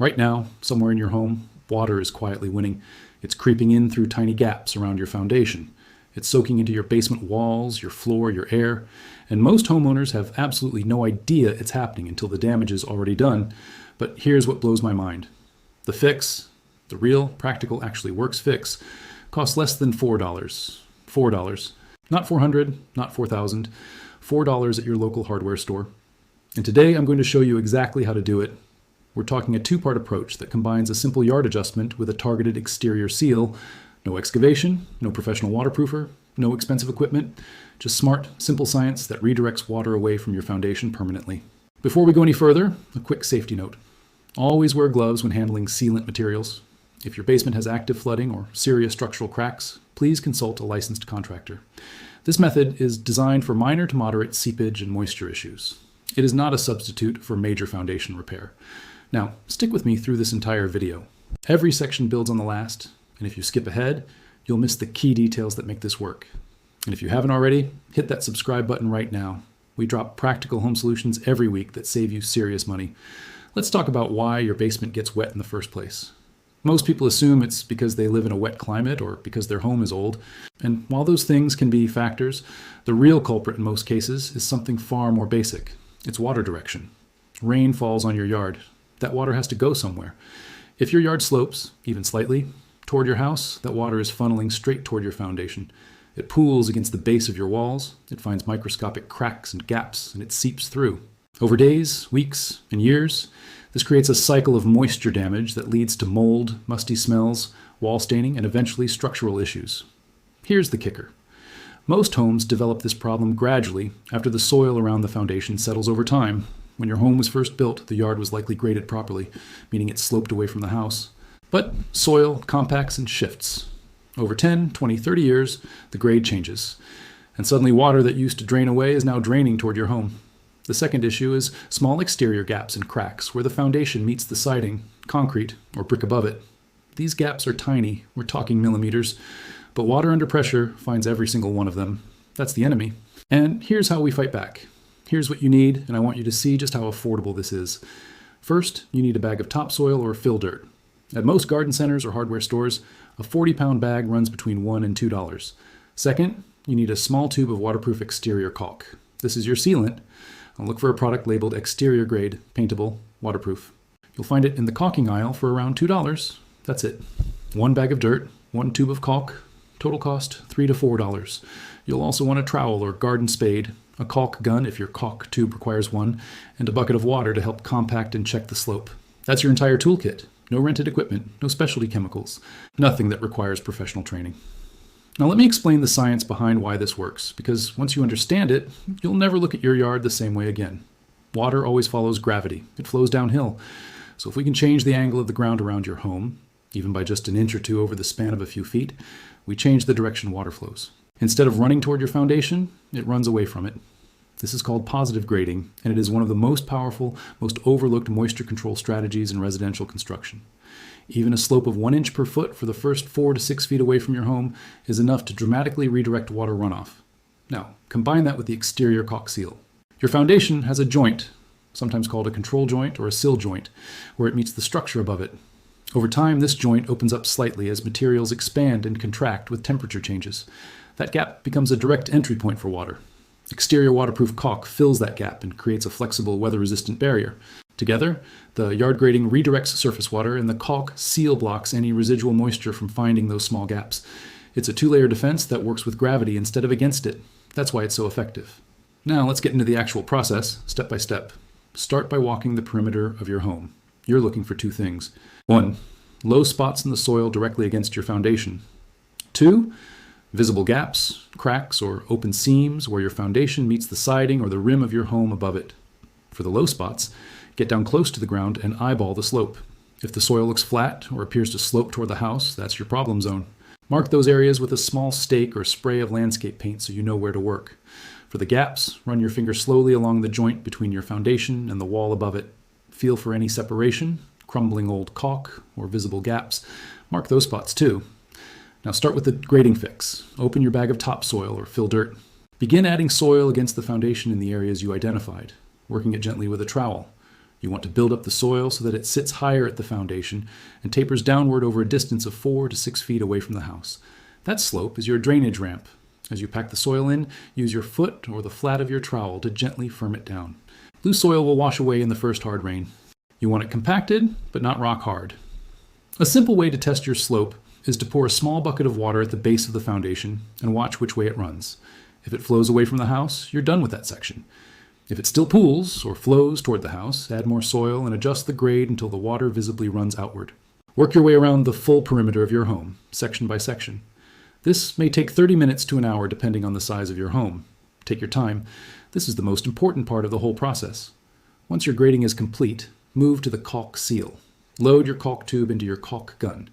Right now, somewhere in your home, water is quietly winning. It's creeping in through tiny gaps around your foundation. It's soaking into your basement walls, your floor, your air, and most homeowners have absolutely no idea it's happening until the damage is already done. But here's what blows my mind. The fix, the real, practical, actually works fix, costs less than $4. $4. Not $400, not $4,000. $4 at your local hardware store. And today I'm going to show you exactly how to do it. We're talking a two-part approach that combines a simple yard adjustment with a targeted exterior seal. No excavation, no professional waterproofer, no expensive equipment, just smart, simple science that redirects water away from your foundation permanently. Before we go any further, a quick safety note. Always wear gloves when handling sealant materials. If your basement has active flooding or serious structural cracks, please consult a licensed contractor. This method is designed for minor to moderate seepage and moisture issues. It is not a substitute for major foundation repair. Now, stick with me through this entire video. Every section builds on the last, and if you skip ahead, you'll miss the key details that make this work. And if you haven't already, hit that subscribe button right now. We drop practical home solutions every week that save you serious money. Let's talk about why your basement gets wet in the first place. Most people assume it's because they live in a wet climate or because their home is old. And while those things can be factors, the real culprit in most cases is something far more basic. It's water direction. Rain falls on your yard. That water has to go somewhere. If your yard slopes, even slightly, toward your house, that water is funneling straight toward your foundation. It pools against the base of your walls, it finds microscopic cracks and gaps, and it seeps through. Over days, weeks, and years, this creates a cycle of moisture damage that leads to mold, musty smells, wall staining, and eventually structural issues. Here's the kicker. Most homes develop this problem gradually after the soil around the foundation settles over time. When your home was first built, the yard was likely graded properly, meaning it sloped away from the house. But soil compacts and shifts. Over 10, 20, 30 years, the grade changes. And suddenly water that used to drain away is now draining toward your home. The second issue is small exterior gaps and cracks where the foundation meets the siding, concrete, or brick above it. These gaps are tiny, we're talking millimeters, but water under pressure finds every single one of them. That's the enemy. And here's how we fight back. Here's what you need, and I want you to see just how affordable this is. First, you need a bag of topsoil or fill dirt. At most garden centers or hardware stores, a 40-pound bag runs between $1 and $2. Second, you need a small tube of waterproof exterior caulk. This is your sealant. I'll look for a product labeled exterior grade, paintable, waterproof. You'll find it in the caulking aisle for around $2. That's it. One bag of dirt, one tube of caulk, total cost $3 to $4. You'll also want a trowel or garden spade, a caulk gun if your caulk tube requires one, and a bucket of water to help compact and check the slope. That's your entire toolkit. No rented equipment, no specialty chemicals, nothing that requires professional training. Now let me explain the science behind why this works, because once you understand it, you'll never look at your yard the same way again. Water always follows gravity. It flows downhill. So if we can change the angle of the ground around your home, even by just an inch or two over the span of a few feet, we change the direction water flows. Instead of running toward your foundation, it runs away from it. This is called positive grading, and it is one of the most powerful, most overlooked moisture control strategies in residential construction. Even a slope of 1 inch per foot for the first 4 to 6 feet away from your home is enough to dramatically redirect water runoff. Now, combine that with the exterior caulk seal. Your foundation has a joint, sometimes called a control joint or a sill joint, where it meets the structure above it. Over time, this joint opens up slightly as materials expand and contract with temperature changes. That gap becomes a direct entry point for water. Exterior waterproof caulk fills that gap and creates a flexible, weather-resistant barrier. Together, the yard grading redirects surface water, and the caulk seal blocks any residual moisture from finding those small gaps. It's a two-layer defense that works with gravity instead of against it. That's why it's so effective. Now let's get into the actual process, step by step. Start by walking the perimeter of your home. You're looking for two things. 1, low spots in the soil directly against your foundation. 2, visible gaps, cracks, or open seams where your foundation meets the siding or the rim of your home above it. For the low spots, get down close to the ground and eyeball the slope. If the soil looks flat or appears to slope toward the house, that's your problem zone. Mark those areas with a small stake or spray of landscape paint so you know where to work. For the gaps, run your finger slowly along the joint between your foundation and the wall above it. Feel for any separation, crumbling old caulk, or visible gaps. Mark those spots too. Now start with the grading fix. Open your bag of topsoil or fill dirt. Begin adding soil against the foundation in the areas you identified, working it gently with a trowel. You want to build up the soil so that it sits higher at the foundation and tapers downward over a distance of 4 to 6 feet away from the house. That slope is your drainage ramp. As you pack the soil in, use your foot or the flat of your trowel to gently firm it down. Loose soil will wash away in the first hard rain. You want it compacted, but not rock hard. A simple way to test your slope is to pour a small bucket of water at the base of the foundation and watch which way it runs. If it flows away from the house, you're done with that section. If it still pools or flows toward the house, add more soil and adjust the grade until the water visibly runs outward. Work your way around the full perimeter of your home, section by section. This may take 30 minutes to an hour depending on the size of your home. Take your time. This is the most important part of the whole process. Once your grading is complete, move to the caulk seal. Load your caulk tube into your caulk gun.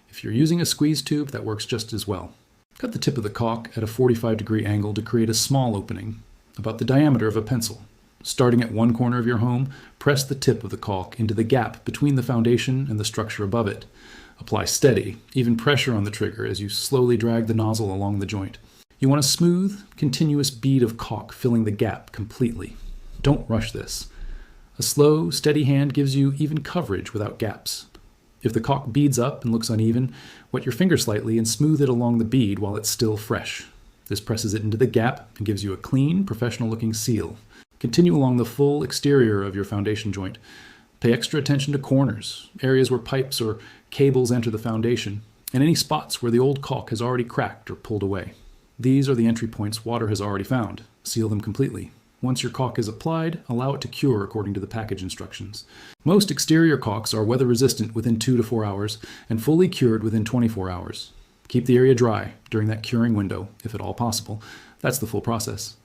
If you're using a squeeze tube, that works just as well. Cut the tip of the caulk at a 45-degree angle to create a small opening, about the diameter of a pencil. Starting at one corner of your home, press the tip of the caulk into the gap between the foundation and the structure above it. Apply steady, even pressure on the trigger as you slowly drag the nozzle along the joint. You want a smooth, continuous bead of caulk filling the gap completely. Don't rush this. A slow, steady hand gives you even coverage without gaps. If the caulk beads up and looks uneven, wet your finger slightly and smooth it along the bead while it's still fresh. This presses it into the gap and gives you a clean, professional-looking seal. Continue along the full exterior of your foundation joint. Pay extra attention to corners, areas where pipes or cables enter the foundation, and any spots where the old caulk has already cracked or pulled away. These are the entry points water has already found. Seal them completely. Once your caulk is applied, allow it to cure according to the package instructions. Most exterior caulks are weather resistant within 2 to 4 hours and fully cured within 24 hours. Keep the area dry during that curing window, if at all possible. That's the full process.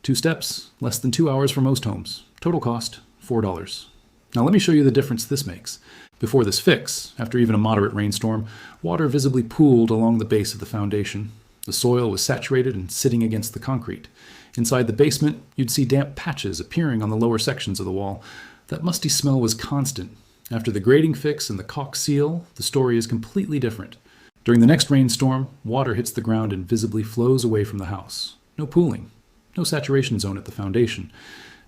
2 steps, less than 2 hours for most homes. Total cost, $4. Now let me show you the difference this makes. Before this fix, after even a moderate rainstorm, water visibly pooled along the base of the foundation. The soil was saturated and sitting against the concrete. Inside the basement, you'd see damp patches appearing on the lower sections of the wall. That musty smell was constant. After the grading fix and the caulk seal, the story is completely different. During the next rainstorm, water hits the ground and visibly flows away from the house. No pooling, no saturation zone at the foundation.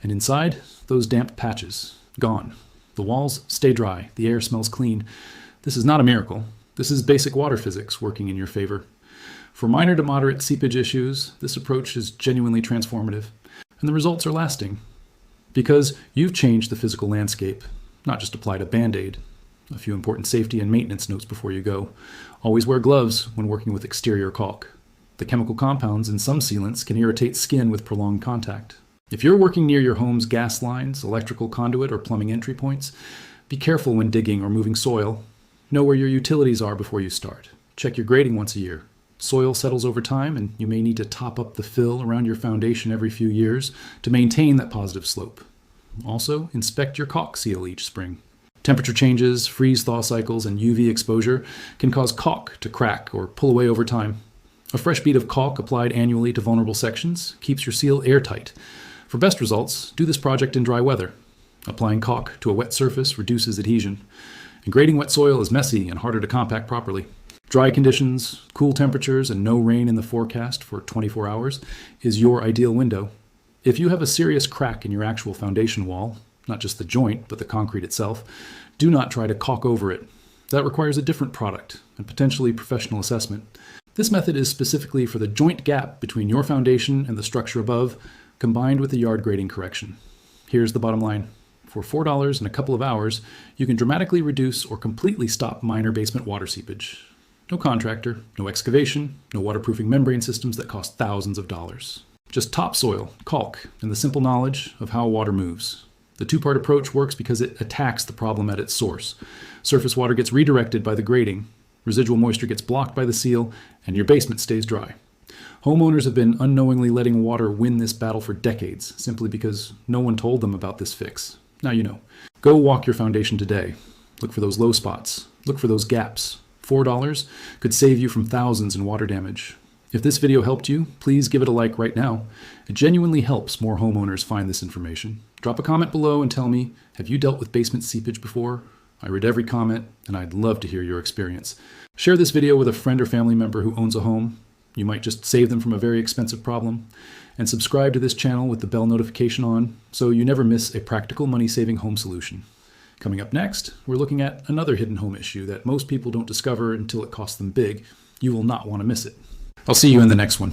And inside, those damp patches, gone. The walls stay dry, the air smells clean. This is not a miracle. This is basic water physics working in your favor. For minor to moderate seepage issues, this approach is genuinely transformative, and the results are lasting. Because you've changed the physical landscape, not just applied a Band-Aid. A few important safety and maintenance notes before you go. Always wear gloves when working with exterior caulk. The chemical compounds in some sealants can irritate skin with prolonged contact. If you're working near your home's gas lines, electrical conduit, or plumbing entry points, be careful when digging or moving soil. Know where your utilities are before you start. Check your grading once a year. Soil settles over time, and you may need to top up the fill around your foundation every few years to maintain that positive slope. Also, inspect your caulk seal each spring. Temperature changes, freeze-thaw cycles, and UV exposure can cause caulk to crack or pull away over time. A fresh bead of caulk applied annually to vulnerable sections keeps your seal airtight. For best results, do this project in dry weather. Applying caulk to a wet surface reduces adhesion, and grading wet soil is messy and harder to compact properly. Dry conditions, cool temperatures, and no rain in the forecast for 24 hours is your ideal window. If you have a serious crack in your actual foundation wall, not just the joint, but the concrete itself, do not try to caulk over it. That requires a different product and potentially professional assessment. This method is specifically for the joint gap between your foundation and the structure above, combined with the yard grading correction. Here's the bottom line. For $4 in a couple of hours, you can dramatically reduce or completely stop minor basement water seepage. No contractor, no excavation, no waterproofing membrane systems that cost thousands of dollars. Just topsoil, caulk, and the simple knowledge of how water moves. The two-part approach works because it attacks the problem at its source. Surface water gets redirected by the grading, residual moisture gets blocked by the seal, and your basement stays dry. Homeowners have been unknowingly letting water win this battle for decades, simply because no one told them about this fix. Now you know. Go walk your foundation today. Look for those low spots. Look for those gaps. $4 could save you from thousands in water damage. If this video helped you, please give it a like right now. It genuinely helps more homeowners find this information. Drop a comment below and tell me, have you dealt with basement seepage before? I read every comment, and I'd love to hear your experience. Share this video with a friend or family member who owns a home. You might just save them from a very expensive problem. And subscribe to this channel with the bell notification on so you never miss a practical money-saving home solution. Coming up next, we're looking at another hidden home issue that most people don't discover until it costs them big. You will not want to miss it. I'll see you in the next one.